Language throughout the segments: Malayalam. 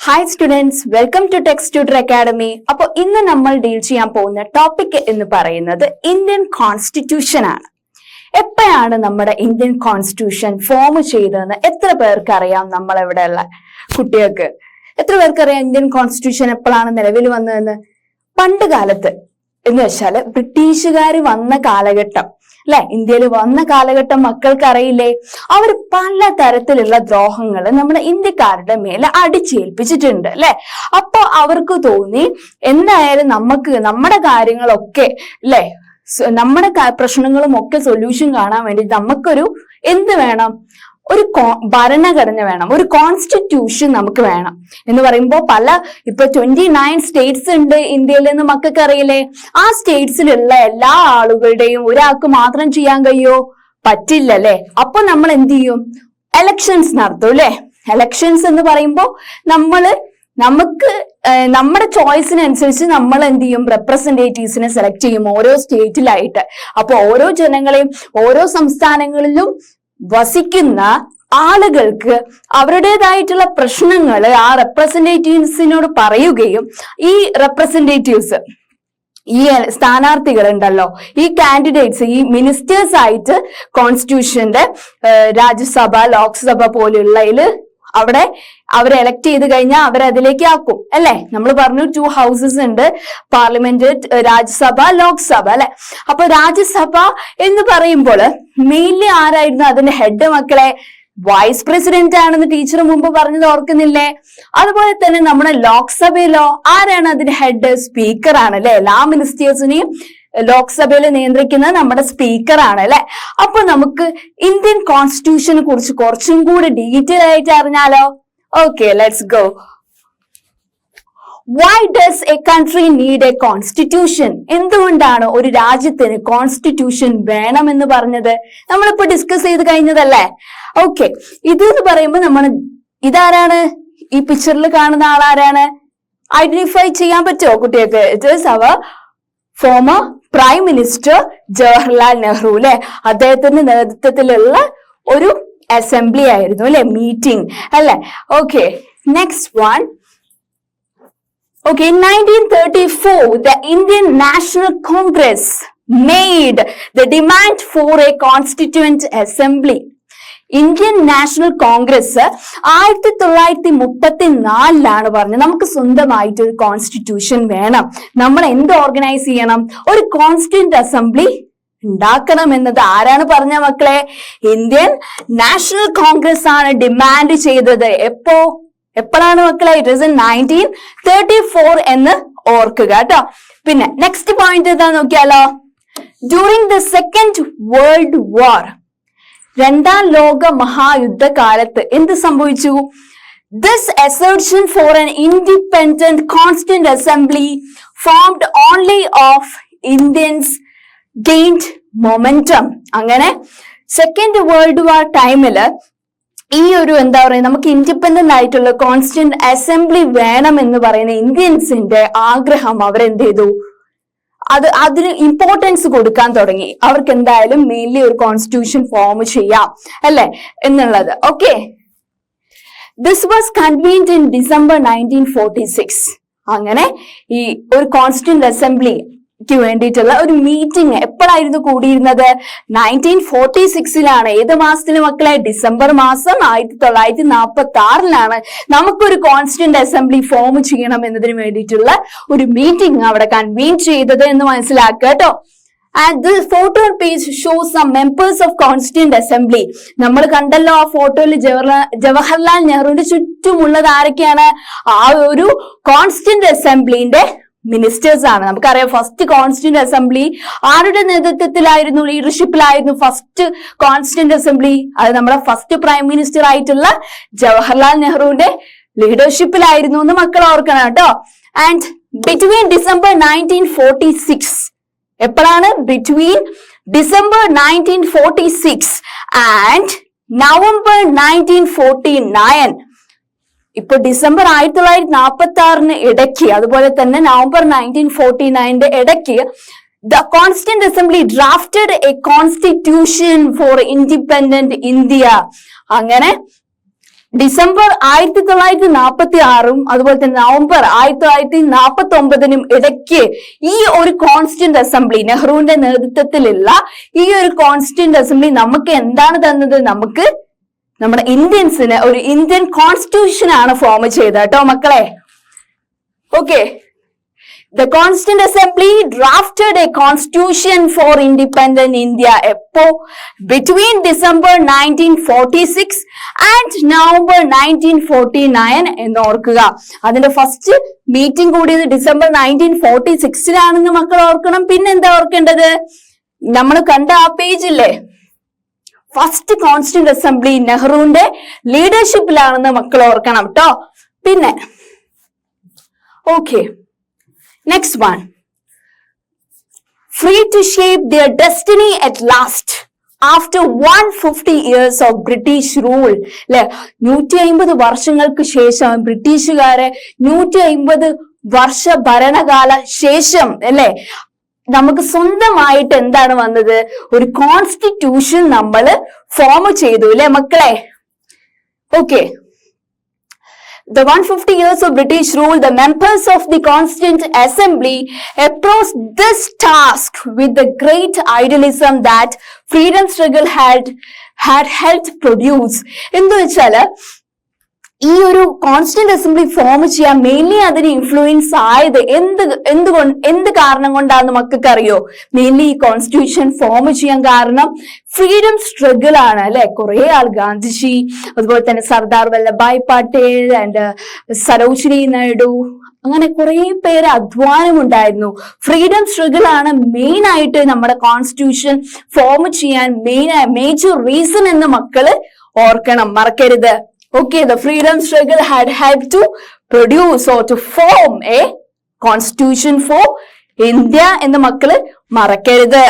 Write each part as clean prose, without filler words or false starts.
Hi students, welcome to text tutor academy. അപ്പോൾ ഇന്ന് നമ്മൾ ഡീൽ ചെയ്യാൻ പോകുന്ന ടോപ്പിക് എന്ന് പറയുന്നത് ഇന്ത്യൻ കോൺസ്റ്റിറ്റ്യൂഷൻ ആണ്. എപ്പോഴാണ് നമ്മുടെ ഇന്ത്യൻ കോൺസ്റ്റിറ്റ്യൂഷൻ ഫോം ചെയ്തതെന്ന് എത്ര പേർക്ക് അറിയാം? നമ്മളിവിടെയുള്ള കുട്ടികൾക്ക് എത്ര പേർക്കറിയാം ഇന്ത്യൻ കോൺസ്റ്റിറ്റ്യൂഷൻ എപ്പോഴാണ് നിലവിൽ വന്നതെന്ന്? പണ്ട് കാലത്ത് എന്ന് വെച്ചാല് ബ്രിട്ടീഷുകാർ വന്ന കാലഘട്ടം അല്ലെ, ഇന്ത്യയിൽ വന്ന കാലഘട്ടം മക്കൾക്ക് അറിയില്ലേ? അവർ പല തരത്തിലുള്ള ദ്രോഹങ്ങൾ നമ്മുടെ ഇന്ത്യക്കാരുടെ മേലെ അടിച്ചേൽപ്പിച്ചിട്ടുണ്ട് അല്ലെ. അപ്പൊ അവർക്ക് തോന്നി എന്തായാലും നമ്മുടെ കാര്യങ്ങളൊക്കെ അല്ലെ, നമ്മുടെ പ്രശ്നങ്ങളും ഒക്കെ സൊല്യൂഷൻ കാണാൻ വേണ്ടി നമുക്കൊരു എന്ത് വേണം? ഒരു ഭരണഘടന വേണം, ഒരു കോൺസ്റ്റിറ്റ്യൂഷൻ നമുക്ക് വേണം എന്ന് പറയുമ്പോൾ ഇപ്പൊ 29 സ്റ്റേറ്റ്സ് ഉണ്ട് ഇന്ത്യയിൽ എന്ന് മക്കൾക്ക് അറിയില്ലേ? ആ സ്റ്റേറ്റ്സിലുള്ള എല്ലാ ആളുകളുടെയും ഒരാൾക്ക് മാത്രം ചെയ്യാൻ കഴിയോ? പറ്റില്ല അല്ലെ. അപ്പൊ നമ്മൾ എന്ത് ചെയ്യും? എലക്ഷൻസ് നടത്തും അല്ലെ. എലക്ഷൻസ് എന്ന് പറയുമ്പോൾ നമുക്ക് നമ്മുടെ ചോയ്സിനനുസരിച്ച് നമ്മൾ എന്ത് ചെയ്യും? റെപ്രസെന്റേറ്റീവ്സിനെ സെലക്ട് ചെയ്യും ഓരോ സ്റ്റേറ്റിലായിട്ട്. അപ്പൊ ഓരോ ജനങ്ങളെയും ഓരോ സംസ്ഥാനങ്ങളിലും വസിക്കുന്ന ആളുകൾക്ക് അവരുടേതായിട്ടുള്ള പ്രശ്നങ്ങൾ ആ റെപ്രസെന്റേറ്റീവ്സിനോട് പറയുകയും ഈ റെപ്രസെന്റേറ്റീവ്സ്, ഈ സ്ഥാനാർത്ഥികൾ ഉണ്ടല്ലോ, ഈ കാൻഡിഡേറ്റ്സ്, ഈ മിനിസ്റ്റേഴ്സ് ആയിട്ട് കോൺസ്റ്റിറ്റ്യൂഷന്റെ രാജ്യസഭ, ലോക്സഭ പോലെയുള്ളതില് അവിടെ അവരെ എലക്ട് ചെയ്ത് കഴിഞ്ഞാൽ അവരതിലേക്ക് ആക്കും അല്ലെ. നമ്മൾ പറഞ്ഞു 2 ഹൗസസ് ഉണ്ട്, പാർലമെന്റ്, രാജ്യസഭ, ലോക്സഭ അല്ലെ. അപ്പൊ രാജ്യസഭ എന്ന് പറയുമ്പോൾ മെയിൻലി ആരായിരുന്നു അതിന്റെ ഹെഡ് മക്കളെ? വൈസ് പ്രസിഡന്റ് ആണെന്ന് ടീച്ചർ മുമ്പ് പറഞ്ഞത് ഓർക്കുന്നില്ലേ? അതുപോലെ തന്നെ നമ്മുടെ ലോക്സഭയിലോ ആരാണ് അതിന്റെ ഹെഡ്? സ്പീക്കർ ആണ് അല്ലെ. എല്ലാ മിനിസ്റ്റേഴ്സിനെയും ലോക്സഭയിൽ നിയന്ത്രിക്കുന്നത് നമ്മുടെ സ്പീക്കർ ആണ് അല്ലെ. അപ്പൊ നമുക്ക് ഇന്ത്യൻ കോൺസ്റ്റിറ്റ്യൂഷനെ കുറിച്ച് കുറച്ചും കൂടി ഡീറ്റെയിൽ ആയിട്ട് അറിഞ്ഞാലോ? Okay, let's go. Why does a country need a constitution? എന്തുകൊണ്ടാണ് ഒരു രാജ്യത്തിന് കോൺസ്റ്റിറ്റ്യൂഷൻ വേണമെന്ന് പറഞ്ഞത്? നമ്മളിപ്പോ ഡിസ്കസ് ചെയ്ത് കഴിഞ്ഞതല്ലേ. ഓക്കെ, ഇതെന്ന് പറയുമ്പോൾ ഇതാരാണ്? ഈ പിക്ചറിൽ കാണുന്ന ആളാരാണ്? ഐഡന്റിഫൈ ചെയ്യാൻ പറ്റുമോ കുട്ടികൾക്ക്? It is our former prime minister Jawaharlal Nehru അല്ലെ. അദ്ദേഹത്തിന്റെ നേതൃത്വത്തിലുള്ള ഒരു അസംബ്ലി ആയിരുന്നു അല്ലെ, മീറ്റിംഗ് അല്ലെ. Okay, next one. Okay, in 1934, the Indian National Congress made the demand for a constituent assembly. Indian national Congress 1934 പറഞ്ഞത് നമുക്ക് സ്വന്തമായിട്ട് ഒരു കോൺസ്റ്റിറ്റ്യൂഷൻ വേണം, നമ്മൾ എന്ത് ഓർഗനൈസ് ചെയ്യണം? ഒരു കോൺസ്റ്റിറ്റ്യൂന്റ് അസംബ്ലി ഉണ്ടാക്കണം എന്നത് ആരാണ് പറഞ്ഞ മക്കളെ? ഇന്ത്യൻ നാഷണൽ കോൺഗ്രസ് ആണ് ഡിമാൻഡ് ചെയ്തത്. എപ്പോഴാണ് മക്കളെ? ഇറ്റ് ഈസ് ഇൻ 1934 എന്ന് ഓർക്കുക കേട്ടോ. പിന്നെ നെക്സ്റ്റ് പോയിന്റ് എന്താ നോക്കിയാലോ? During the second world war, രണ്ടാം ലോക മഹായുദ്ധകാലത്ത് എന്ത് സംഭവിച്ചു? This assertion for an independent constituent assembly formed only of Indians gained momentum. അങ്ങനെ സെക്കൻഡ് വേൾഡ് വാർ ടൈമില് ഈ ഒരു എന്താ പറയുക, നമുക്ക് ഇൻഡിപെൻഡന്റ് ആയിട്ടുള്ള കോൺസ്റ്റിറ്റ്യൂന്റ് അസംബ്ലി വേണം എന്ന് പറയുന്ന ഇന്ത്യൻസിന്റെ ആഗ്രഹം അവരെന്ത് ചെയ്തു? അതിന് ഇമ്പോർട്ടൻസ് കൊടുക്കാൻ തുടങ്ങി. അവർക്ക് എന്തായാലും മെയിൻലി ഒരു കോൺസ്റ്റിറ്റ്യൂഷൻ ഫോം ചെയ്യാം അല്ലെ എന്നുള്ളത്. Okay, this was convened in December 1946. അങ്ങനെ ഈ ഒരു കോൺസ്റ്റിറ്റ്യൂന്റ് അസംബ്ലിക്ക് വേണ്ടിയിട്ടുള്ള ഒരു മീറ്റിംഗ് എപ്പോഴായിരുന്നു കൂടിയിരുന്നത്? 1946 ഏത് മാസത്തിന് മക്കളെ? ഡിസംബർ മാസം 1946 നമുക്കൊരു കോൺസ്റ്റിറ്റ്യൂന്റ് അസംബ്ലി ഫോം ചെയ്യണം എന്നതിന് വേണ്ടിയിട്ടുള്ള ഒരു മീറ്റിംഗ് അവിടെ കൺവീൻ ചെയ്തത് എന്ന് മനസ്സിലാക്കുക കേട്ടോ. And the photo on page shows some members of Constituent Assembly. നമ്മൾ കണ്ടല്ലോ ആ ഫോട്ടോയിൽ ജവഹർലാൽ നെഹ്റുവിന്റെ ചുറ്റുമുള്ളത് ആരൊക്കെയാണ്? ആ ഒരു കോൺസ്റ്റിറ്റ്യൂന്റ് അസംബ്ലിന്റെ മിനിസ്റ്റേഴ്സ് ആണ്. നമുക്കറിയാം ഫസ്റ്റ് കോൺസ്റ്റിറ്റ്യൂന്റ് അസംബ്ലി ആരുടെ നേതൃത്വത്തിലായിരുന്നു? ലീഡർഷിപ്പിലായിരുന്നു ഫസ്റ്റ് കോൺസ്റ്റിറ്റ്യൂന്റ് അസംബ്ലി. അത് നമ്മുടെ ഫസ്റ്റ് പ്രൈം മിനിസ്റ്റർ ആയിട്ടുള്ള ജവഹർലാൽ നെഹ്റുവിന്റെ ലീഡർഷിപ്പിലായിരുന്നു എന്ന് മക്കൾ ഓർക്കണം കേട്ടോ. ആൻഡ് ബിറ്റ്വീൻ ഡിസംബർ 1946, എപ്പോഴാണ്? ബിറ്റ്വീൻ ഡിസംബർ 1946 ആൻഡ് നവംബർ 1949, ഇപ്പൊ ഡിസംബർ 1946 ഇടയ്ക്ക്, അതുപോലെ തന്നെ നവംബർ 1949 ഇടയ്ക്ക് the Constituent Assembly drafted a constitution for independent India. അങ്ങനെ ഡിസംബർ 1946 അതുപോലെ തന്നെ നവംബർ 1949 ഇടയ്ക്ക് ഈ ഒരു കോൺസ്റ്റിറ്റ്യൂന്റ് അസംബ്ലി, നെഹ്റുവിന്റെ നേതൃത്വത്തിലുള്ള ഈ ഒരു കോൺസ്റ്റിറ്റ്യൂന്റ് അസംബ്ലി നമുക്ക് എന്താണ് തന്നത്? നമുക്ക് നമ്മുടെ ഇന്ത്യൻസിന് ഒരു ഇന്ത്യൻ കോൺസ്റ്റിറ്റ്യൂഷൻ ആണ് ഫോം ചെയ്തത് കേട്ടോ മക്കളെ. Okay, the Constituent Assembly drafted a constitution for independent India between December 1946 and November 1949 എന്ന് ഓർക്കുക. അതിന്റെ ഫസ്റ്റ് മീറ്റിംഗ് കൂടിയത് ഡിസംബർ 1946 മക്കൾ ഓർക്കണം. പിന്നെന്താ ഓർക്കേണ്ടത്? നമ്മൾ കണ്ട ആ പേജില്ലേ, ഫസ്റ്റ് കോൺസ്റ്റിറ്റ്യൂന്റ് അസംബ്ലി നെഹ്റുവിന്റെ ലീഡർഷിപ്പിലാണെന്ന് മക്കൾ ഓർക്കണം കേട്ടോ. പിന്നെ okay, next one, free to shape their destiny at last after 150 years of British rule. അല്ലെ, 150 വർഷങ്ങൾക്ക് ശേഷം ബ്രിട്ടീഷുകാരെ 150 വർഷ ഭരണകാല ശേഷം അല്ലെ നമുക്ക് സ്വന്തമായിട്ട് എന്താണ് വന്നത്? ഒരു കോൺസ്റ്റിറ്റ്യൂഷൻ നമ്മൾ ഫോം ചെയ്തു അല്ലെ മക്കളെ. Okay, the 150 years of British rule, the members of the Constituent Assembly approached this task with the great idealism that freedom struggle had helped produce. എന്ന് വെച്ചാല് ഈ ഒരു കോൺസ്റ്റിറ്റ്യൂന്റ് അസംബ്ലി ഫോം ചെയ്യാൻ മെയിൻലി അതിന് ഇൻഫ്ലുവൻസ് ആയത് എന്ത് കാരണം കൊണ്ടാന്ന് മക്കൾക്ക് അറിയോ? മെയിൻലി ഈ കോൺസ്റ്റിറ്റ്യൂഷൻ ഫോം ചെയ്യാൻ കാരണം ഫ്രീഡം സ്ട്രഗിൾ ആണ് അല്ലെ. കുറെ ആൾ, ഗാന്ധിജി, അതുപോലെ തന്നെ സർദാർ വല്ലഭായ് പട്ടേൽ ആൻഡ് സരോജിനി നായിഡു, അങ്ങനെ കുറെ പേര് അധ്വാനം ഉണ്ടായിരുന്നു. ഫ്രീഡം സ്ട്രഗിൾ ആണ് മെയിൻ ആയിട്ട് നമ്മുടെ കോൺസ്റ്റിറ്റ്യൂഷൻ ഫോം ചെയ്യാൻ മേജർ റീസൺ എന്ന് മക്കള് ഓർക്കണം, മറക്കരുത്. Okay, the freedom struggle had helped to produce or to form a constitution for India എന്ന് മക്കള് മറക്കരുത്.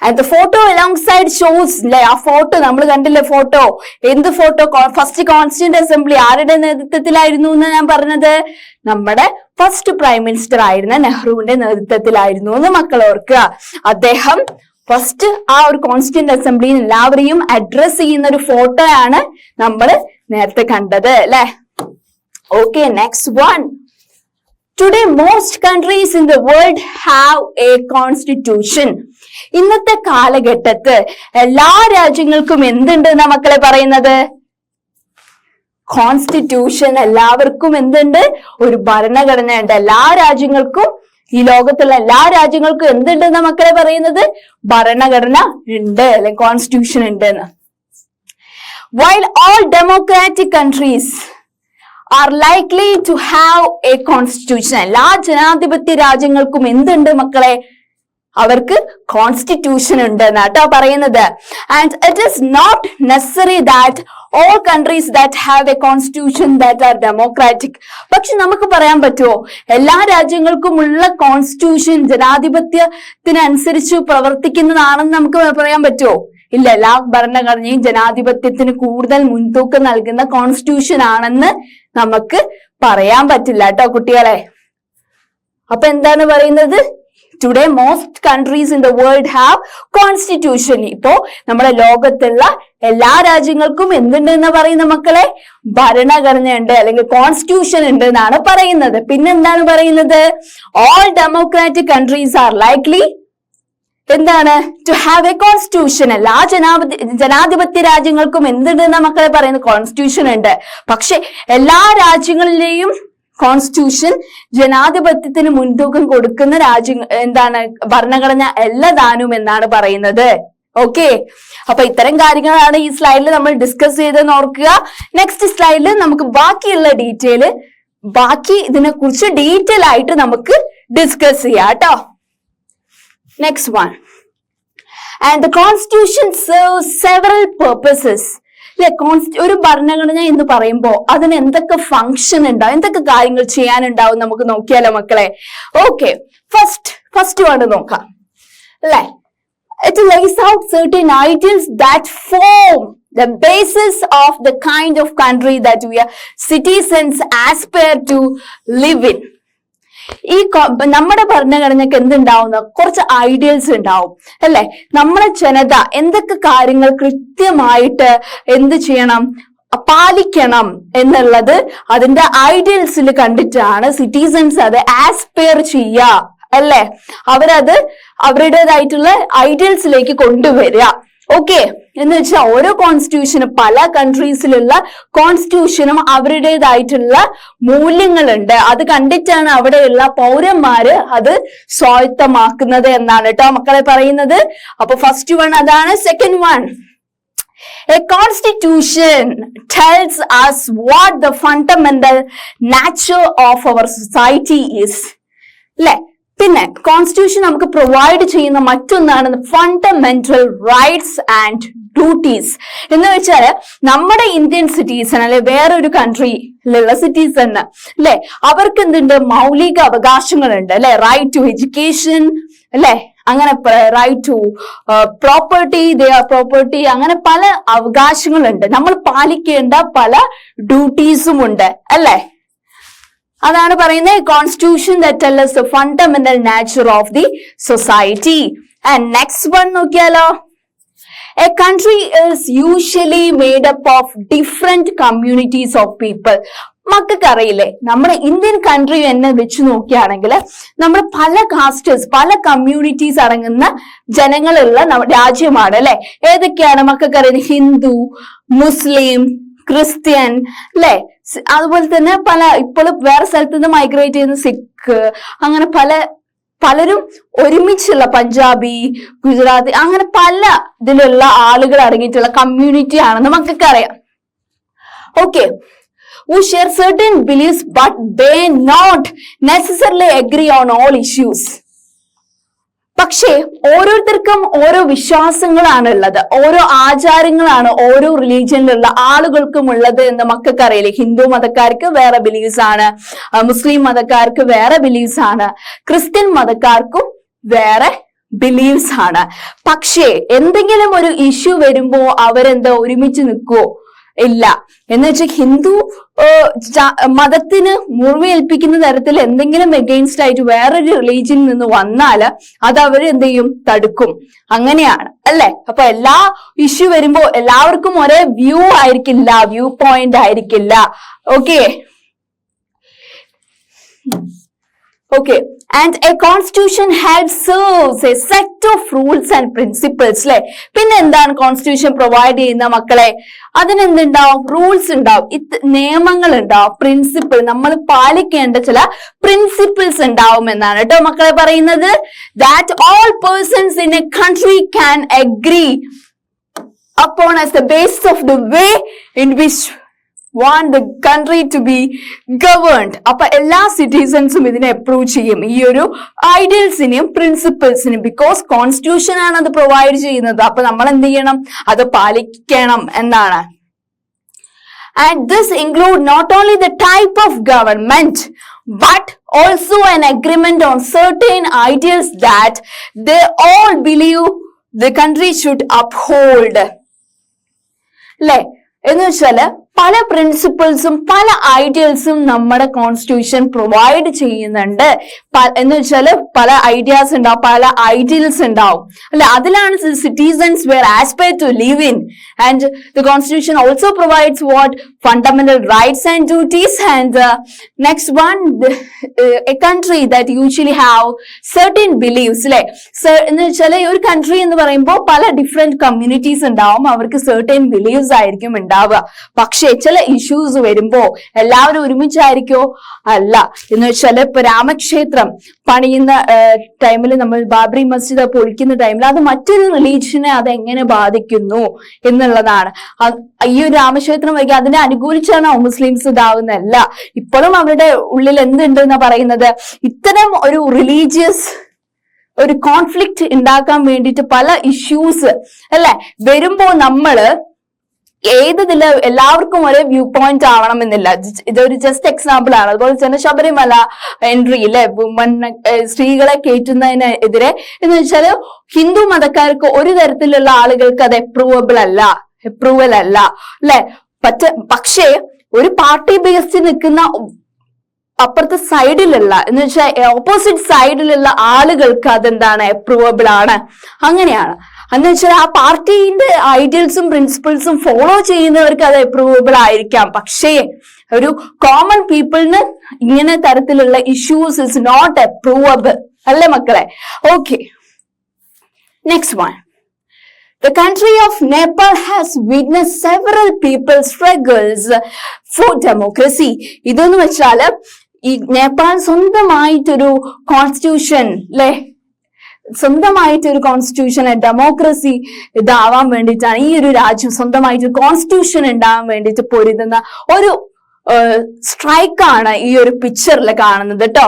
And the photo alongside shows, ആ ഫോട്ടോ നമ്മൾ കണ്ടില്ലേ? ഫോട്ടോ, എന്ത് ഫോട്ടോ? ഫസ്റ്റ് കോൺസ്റ്റിറ്റ്യൂന്റ് അസംബ്ലി ആരുടെ നേതൃത്വത്തിലായിരുന്നു എന്ന് ഞാൻ പറഞ്ഞത്? നമ്മുടെ ഫസ്റ്റ് പ്രൈം മിനിസ്റ്റർ ആയിരുന്ന നെഹ്റുവിന്റെ നേതൃത്വത്തിലായിരുന്നു എന്ന് മക്കൾ ഓർക്കുക. അദ്ദേഹം ഫസ്റ്റ് ആ ഒരു കോൺസ്റ്റിറ്റ്യൂന്റ് അസംബ്ലിയിൽ എല്ലാവരെയും അഡ്രസ് ചെയ്യുന്ന ഒരു ഫോട്ടോയാണ് നമ്മൾ നേരത്തെ കണ്ടത് അല്ലെ. Okay, next one. Today most countries in the world have a constitution. ഇന്നത്തെ കാലഘട്ടത്ത് എല്ലാ രാജ്യങ്ങൾക്കും എന്തുണ്ട് എന്നാ മക്കളെ പറയുന്നത്? കോൺസ്റ്റിറ്റ്യൂഷൻ. എല്ലാവർക്കും എന്തുണ്ട്? ഒരു ഭരണഘടന ഉണ്ട്. എല്ലാ രാജ്യങ്ങൾക്കും, ഈ ലോകത്തുള്ള എല്ലാ രാജ്യങ്ങൾക്കും എന്തുണ്ടെന്ന മക്കളെ പറയുന്നത്? ഭരണഘടന ഉണ്ട്, അല്ലെ കോൺസ്റ്റിറ്റ്യൂഷൻ ഉണ്ട് എന്ന്. While all democratic countries are likely to have a constitution, എല്ലാ ജനാധിപത്യ രാജ്യങ്ങൾക്കും എന്തുണ്ട് മക്കളെ? അവർക്ക് കോൺസ്റ്റിറ്റ്യൂഷൻ ഉണ്ട് എന്നാട്ടോ പറയുന്നത്. And it is not necessary that all countries that have a constitution that are democratic. പക്ഷെ നമുക്ക് പറയാൻ പറ്റുമോ എല്ലാ രാജ്യങ്ങൾക്കും ഉള്ള കോൺസ്റ്റിറ്റ്യൂഷൻ ജനാധിപത്യത്തിനനുസരിച്ച് പ്രവർത്തിക്കുന്നതാണെന്ന് നമുക്ക് പറയാൻ പറ്റുമോ? ഇല്ല. എല്ലാ ഭരണഘടനയും ജനാധിപത്യത്തിന് കൂടുതൽ മുൻതൂക്കം നൽകുന്ന കോൺസ്റ്റിറ്റ്യൂഷൻ ആണെന്ന് നമുക്ക് പറയാൻ പറ്റില്ല കേട്ടോ കുട്ടികളെ. അപ്പൊ എന്താണ് പറയുന്നത്? Today most countries in the world have constitution. ഇപ്പോ നമ്മുടെ ലോകത്തുള്ള എല്ലാ രാജ്യങ്ങൾക്കും എന്തുണ്ട് എന്ന് പറയുന്ന മക്കളെ? ഭരണഘടനയുണ്ട്, അല്ലെങ്കിൽ കോൺസ്റ്റിറ്റ്യൂഷൻ ഉണ്ട് എന്നാണ് പറയുന്നത്. പിന്നെന്താണ് പറയുന്നത്? All democratic countries are likely എന്താണ്? To have a constitution. എല്ലാ ജനാധിപത്യ രാജ്യങ്ങൾക്കും എന്തുണ്ടെന്ന മക്കളെ പറയുന്നത്? കോൺസ്റ്റിറ്റ്യൂഷൻ ഉണ്ട്. പക്ഷെ എല്ലാ രാജ്യങ്ങളിലെയും കോൺസ്റ്റിറ്റ്യൂഷൻ ജനാധിപത്യത്തിന് മുൻതൂക്കം കൊടുക്കുന്ന എന്താണ്? ഭരണഘടന എല്ലാതാനും എന്നാണ് പറയുന്നത്. ഓക്കെ, അപ്പൊ ഇത്തരം കാര്യങ്ങളാണ് ഈ സ്ലൈഡിൽ നമ്മൾ ഡിസ്കസ് ചെയ്തെന്ന് ഓർക്കുക. നെക്സ്റ്റ് സ്ലൈഡിൽ നമുക്ക് ബാക്കി ഇതിനെ കുറിച്ച് ഡീറ്റെയിൽ ആയിട്ട് നമുക്ക് ഡിസ്കസ് ചെയ്യാം കേട്ടോ. Next one. And the constitution serves several purposes. ഒരു ഭരണഘടന എന്ന് പറയുമ്പോൾ അതിന് എന്തൊക്കെ ഫംഗ്ഷൻ ഉണ്ടാവും, എന്തൊക്കെ കാര്യങ്ങൾ ചെയ്യാനുണ്ടാവും നമുക്ക് നോക്കിയാലോ മക്കളെ? ഓക്കെ, ഫസ്റ്റ് വേണ്ട നോക്കാം അല്ലെ. It lays out certain ideals that form the basis of the kind of country that we are citizens aspire to live in. ഈ നമ്മുടെ ഭരണഘടനയ്ക്ക് എന്തുണ്ടാവുന്ന കുറച്ച് ഐഡിയൽസ് ഉണ്ടാവും അല്ലെ. നമ്മളെ ജനത എന്തൊക്കെ കാര്യങ്ങൾ കൃത്യമായിട്ട് എന്ത് ചെയ്യണം? പാലിക്കണം എന്നുള്ളത് അതിന്റെ ഐഡിയൽസിൽ കണ്ടിട്ടാണ് സിറ്റിസൺസ് അത് ആസ്പയർ ചെയ്യുക, അല്ലെ? അവരത് അവരുടേതായിട്ടുള്ള ഐഡിയൽസിലേക്ക് കൊണ്ടുവരിക. ഓക്കെ, എന്ന് വെച്ചാൽ ഓരോ കോൺസ്റ്റിറ്റ്യൂഷനും, പല കൺട്രീസിലുള്ള കോൺസ്റ്റിറ്റ്യൂഷനും അവരുടേതായിട്ടുള്ള മൂല്യങ്ങളുണ്ട്. അത് കണ്ടിട്ടാണ് അവിടെയുള്ള പൗരന്മാര് അത് സ്വായത്തമാക്കുന്നത് എന്നാണ് കേട്ടോ മക്കളെ പറയുന്നത്. അപ്പൊ ഫസ്റ്റ് വൺ അതാണ്. Second one, a constitution tells us what the fundamental nature of our society is. അല്ലെ? പിന്നെ കോൺസ്റ്റിറ്റ്യൂഷൻ നമുക്ക് പ്രൊവൈഡ് ചെയ്യുന്ന മറ്റൊന്നാണ് ഫണ്ടമെന്റൽ റൈറ്റ്സ് ആൻഡ് ഡ്യൂട്ടീസ്. എന്ന് വെച്ചാൽ നമ്മുടെ ഇന്ത്യൻ സിറ്റിസൺ അല്ലെ വേറൊരു കൺട്രിയിലുള്ള സിറ്റിസൺ അല്ലെ, അവർക്ക് എന്തുണ്ട്? മൗലിക അവകാശങ്ങളുണ്ട് അല്ലെ. റൈറ്റ് ടു എഡ്യൂക്കേഷൻ അല്ലെ, അങ്ങനെ റൈറ്റ് ടു പ്രോപ്പർട്ടി, പ്രോപ്പർട്ടി, അങ്ങനെ പല അവകാശങ്ങളുണ്ട്. നമ്മൾ പാലിക്കേണ്ട പല ഡ്യൂട്ടീസും ഉണ്ട് അല്ലെ. അതാണ് പറയുന്നത് constitution that tells us the fundamental nature of the society. And next one നോക്കിയാലോ, a country is usually made up of different communities of people. മക്കൾക്ക് അറിയില്ലേ, നമ്മുടെ ഇന്ത്യൻ കൺട്രി എന്നെ വെച്ച് നോക്കുകയാണെങ്കിൽ നമ്മൾ പല കാസ്റ്റേഴ്സ്, പല കമ്മ്യൂണിറ്റീസ് അടങ്ങുന്ന ജനങ്ങളുള്ള രാജ്യമാണ് അല്ലെ. ഏതൊക്കെയാണ് മക്കൾക്ക് അറിയുന്നത്? ഹിന്ദു, മുസ്ലിം, ക്രിസ്ത്യൻ അല്ലെ. അതുപോലെ തന്നെ പല ഇപ്പോഴും വേറെ സ്ഥലത്ത് നിന്ന് മൈഗ്രേറ്റ് ചെയ്യുന്ന സിഖ്, അങ്ങനെ പലരും ഒരുമിച്ചുള്ള പഞ്ചാബി, ഗുജറാത്തി, അങ്ങനെ പല ഇതിലുള്ള ആളുകൾ അടങ്ങിയിട്ടുള്ള കമ്മ്യൂണിറ്റി ആണെന്ന് മക്കൾക്ക് അറിയാം. Okay, who share certain beliefs but they not necessarily agree on all issues. പക്ഷേ ഓരോരുത്തർക്കും ഓരോ വിശ്വാസങ്ങളാണ് ഉള്ളത്, ഓരോ ആചാരങ്ങളാണ് ഓരോ റിലീജിയനിലുള്ള ആളുകൾക്കും ഉള്ളത് എന്ന് മക്കൾക്ക് അറിയില്ലേ. ഹിന്ദു മതക്കാർക്ക് വേറെ ബിലീവ്സ് ആണ്, മുസ്ലിം മതക്കാർക്ക് വേറെ ബിലീവ്സ് ആണ്, ക്രിസ്ത്യൻ മതക്കാർക്കും വേറെ ബിലീവ്സ് ആണ്. പക്ഷേ എന്തെങ്കിലും ഒരു ഇഷ്യൂ വരുമ്പോ അവരെന്താ ഒരുമിച്ച് നിൽക്കുവോ? ഇല്ല. എന്ന് വെച്ചാൽ ഹിന്ദു മതത്തിന് മുറിവേൽപ്പിക്കുന്ന തരത്തിൽ എന്തെങ്കിലും എഗെയിൻസ്റ്റ് ആയിട്ട് വേറൊരു റിലീജിയനിൽ നിന്ന് വന്നാൽ അത് അവർ എന്ത് ചെയ്യും? തടുക്കും. അങ്ങനെയാണ് അല്ലെ. അപ്പൊ എല്ലാ ഇഷ്യൂ വരുമ്പോ എല്ലാവർക്കും ഒരേ വ്യൂ ആയിരിക്കില്ല, വ്യൂ പോയിന്റ് ആയിരിക്കില്ല. Okay, okay, and a constitution helps serves a set of rules and principles. അല്ലെ, പിന്നെ എന്താണ് കോൺസ്റ്റിറ്റ്യൂഷൻ പ്രൊവൈഡ് ചെയ്യുന്ന മക്കളെ? അതിനെന്തുണ്ടാവും? റൂൾസ് ഉണ്ടാവും, നിയമങ്ങൾ ഉണ്ടാവും, പ്രിൻസിപ്പിൾ, നമ്മൾ പാലിക്കേണ്ട ചില പ്രിൻസിപ്പിൾസ് ഉണ്ടാവും എന്നാണ് കേട്ടോ മക്കളെ പറയുന്നത്. That all persons in a country can agree upon as the basis of the way in which want the country to be governed. അപ്പൊ എല്ലാ സിറ്റിസൺസും ഇതിനെ അപ്രൂവ് ചെയ്യും, ഈ ഒരു ഐഡിയൽസിനെയും പ്രിൻസിപ്പിൾസിനെയും. ബിക്കോസ് കോൺസ്റ്റിറ്റ്യൂഷൻ ആണ് അത് പ്രൊവൈഡ് ചെയ്യുന്നത്. അപ്പൊ നമ്മൾ എന്ത് ചെയ്യണം? അത് പാലിക്കണം എന്നാണ്. And this include not only the type of government but also an agreement on certain ideals that they all believe the country should uphold. അല്ലെ, എന്ന് വെച്ചാല് പല പ്രിൻസിപ്പിൾസും പല ഐഡിയൽസും നമ്മുടെ കോൺസ്റ്റിറ്റ്യൂഷൻ പ്രൊവൈഡ് ചെയ്യുന്നുണ്ട്. എന്ന് വെച്ചാല് പല ഐഡിയാസ് ഉണ്ടാവും, പല ഐഡിയൽസ് ഉണ്ടാവും അല്ലെ. അതിലാണ് citizens where aspire to live in. And the constitution also provides what? Fundamental rights and duties. And next one, a country that usually have certain beliefs അല്ലെ. എന്ന് വെച്ചാൽ ഒരു കൺട്രി എന്ന് പറയുമ്പോൾ പല ഡിഫറെന്റ് കമ്മ്യൂണിറ്റീസ് ഉണ്ടാവും, അവർക്ക് സർട്ടൻ ബിലീവ്സ് ആയിരിക്കും ഉണ്ടാവുക. പക്ഷെ ചില ഇഷ്യൂസ് വരുമ്പോ എല്ലാവരും ഒരുമിച്ചായിരിക്കോ? അല്ല. എന്ന് വെച്ചാൽ ഇപ്പൊ രാമക്ഷേത്രം പണിയുന്ന ടൈമിൽ, നമ്മൾ ബാബറി മസ്ജിദ് പൊളിക്കുന്ന ടൈമിൽ അത് മറ്റൊരു റിലീജിയനെ അത് എങ്ങനെ ബാധിക്കുന്നു എന്നുള്ളതാണ്. ഈ ഒരു രാമക്ഷേത്രം വൈകി അതിനെ അനുകൂലിച്ചാണോ മുസ്ലിംസ് ഇതാവുന്നതല്ല. ഇപ്പോഴും അവരുടെ ഉള്ളിൽ എന്തുണ്ട് എന്നാ പറയുന്നത്? ഇത്തരം ഒരു റിലീജിയസ് ഒരു കോൺഫ്ലിക്റ്റ് ഉണ്ടാക്കാൻ വേണ്ടിയിട്ട് പല ഇഷ്യൂസ് അല്ലെ വരുമ്പോ നമ്മള് ഏതില് എല്ലാവർക്കും ഒരേ വ്യൂ പോയിന്റ് ആവണമെന്നില്ല. ഇതൊരു ജസ്റ്റ് എക്സാമ്പിൾ ആണ്. അതുപോലെ തന്നെ ശബരിമല എൻട്രി അല്ലെ, സ്ത്രീകളെ കയറ്റുന്നതിനെതിരെ എന്ന് വെച്ചാല് ഹിന്ദു മതക്കാർക്ക് ഒരു തരത്തിലുള്ള ആളുകൾക്ക് അത് അപ്രൂവൽ അല്ല അല്ലെ. പക്ഷേ ഒരു പാർട്ടി ബേസ്ഡ് നിൽക്കുന്ന അപ്പുറത്തെ സൈഡിലുള്ള എന്ന് വെച്ചാൽ ഓപ്പോസിറ്റ് സൈഡിലുള്ള ആളുകൾക്ക് അതെന്താണ്? അപ്രൂവബിൾ ആണ്. അങ്ങനെയാണ്. എന്ന് വെച്ചാൽ ആ പാർട്ടിന്റെ ഐഡിയൽസും പ്രിൻസിപ്പിൾസും ഫോളോ ചെയ്യുന്നവർക്ക് അത് അപ്രൂവബിൾ ആയിരിക്കാം. പക്ഷേ ഒരു കോമൺ പീപ്പിളിന് ഇങ്ങനെ തരത്തിലുള്ള ഇഷ്യൂസ് ഇസ് നോട്ട് അപ്രൂവബിൾ അല്ലേ മക്കളെ? Okay, next one. The country of Nepal has witnessed several people's struggles for democracy. ഇതെന്ന് വെച്ചാല് ഈ നേപ്പാൾ സ്വന്തമായിട്ടൊരു കോൺസ്റ്റിറ്റ്യൂഷൻ അല്ലെ, സ്വന്തമായിട്ടൊരു കോൺസ്റ്റിറ്റ്യൂഷൻ ഡെമോക്രസി ഇതാവാൻ വേണ്ടിയിട്ടാണ് ഈ ഒരു രാജ്യം സ്വന്തമായിട്ടൊരു കോൺസ്റ്റിറ്റ്യൂഷൻ ഉണ്ടാവാൻ വേണ്ടിയിട്ട് പൊരുതുന്ന ഒരു സ്ട്രൈക്കാണ് ഈ ഒരു പിക്ചറിൽ കാണുന്നത് കേട്ടോ.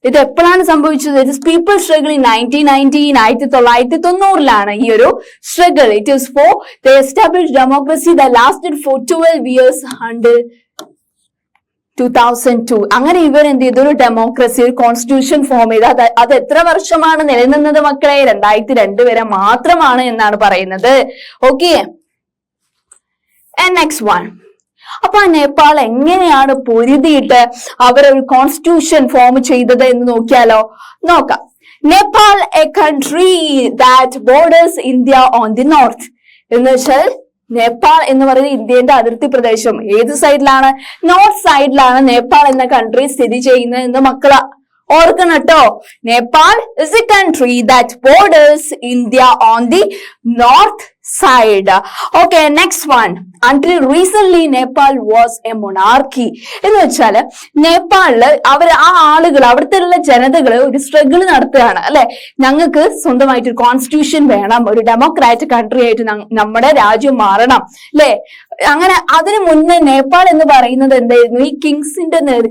ഇത് എപ്പോഴാണ് സംഭവിച്ചത്? It is people struggle in 1990, 1990 ഈ ഒരു struggle. It is for the established democracy the lasted for 12 years until 2002. അങ്ങനെ ഇവർ എന്ത് ചെയ്തു? ഒരു ഡെമോക്രസി, ഒരു കോൺസ്റ്റിറ്റ്യൂഷൻ ഫോം ചെയ്ത് അത് എത്ര വർഷമാണ് നിലനിന്നത് മക്കളെ? 2002 വരെ മാത്രമാണ് എന്നാണ് പറയുന്നത്. Okay, next one. അപ്പൊ നേപ്പാൾ എങ്ങനെയാണ് പൊരുതിയിട്ട് അവരൊരു കോൺസ്റ്റിറ്റ്യൂഷൻ ഫോം ചെയ്തത് എന്ന് നോക്കിയാലോ? നോക്കാം. Nepal A country that borders India on the north. എന്ന് വെച്ചാൽ നേപ്പാൾ എന്ന് പറയുന്നത് ഇന്ത്യന്റെ അതിർത്തി പ്രദേശം ഏത് സൈഡിലാണ്? നോർത്ത് സൈഡിലാണ് നേപ്പാൾ എന്ന കൺട്രി സ്ഥിതി ചെയ്യുന്നത് എന്ന് മക്കള ഓർക്കണം കേട്ടോ. Nepal is A country that borders India on the north side. Okay, next one. Until recently Nepal was a monarchy. എന്ന് വെച്ചാല് നേപ്പാളില് ആ ആളുകൾ അവിടുത്തെ ഉള്ള ജനതകള് ഒരു സ്ട്രഗിൾ നടത്തുകയാണ് അല്ലെ, ഞങ്ങൾക്ക് സ്വന്തമായിട്ട് ഒരു കോൺസ്റ്റിറ്റ്യൂഷൻ വേണം, ഒരു ഡെമോക്രാറ്റിക് കൺട്രി ആയിട്ട് നമ്മുടെ രാജ്യം മാറണം അല്ലെ. അങ്ങനെ അതിനു മുന്നേ നേപ്പാൾ എന്ന് പറയുന്നത് എന്തായിരുന്നു? ഈ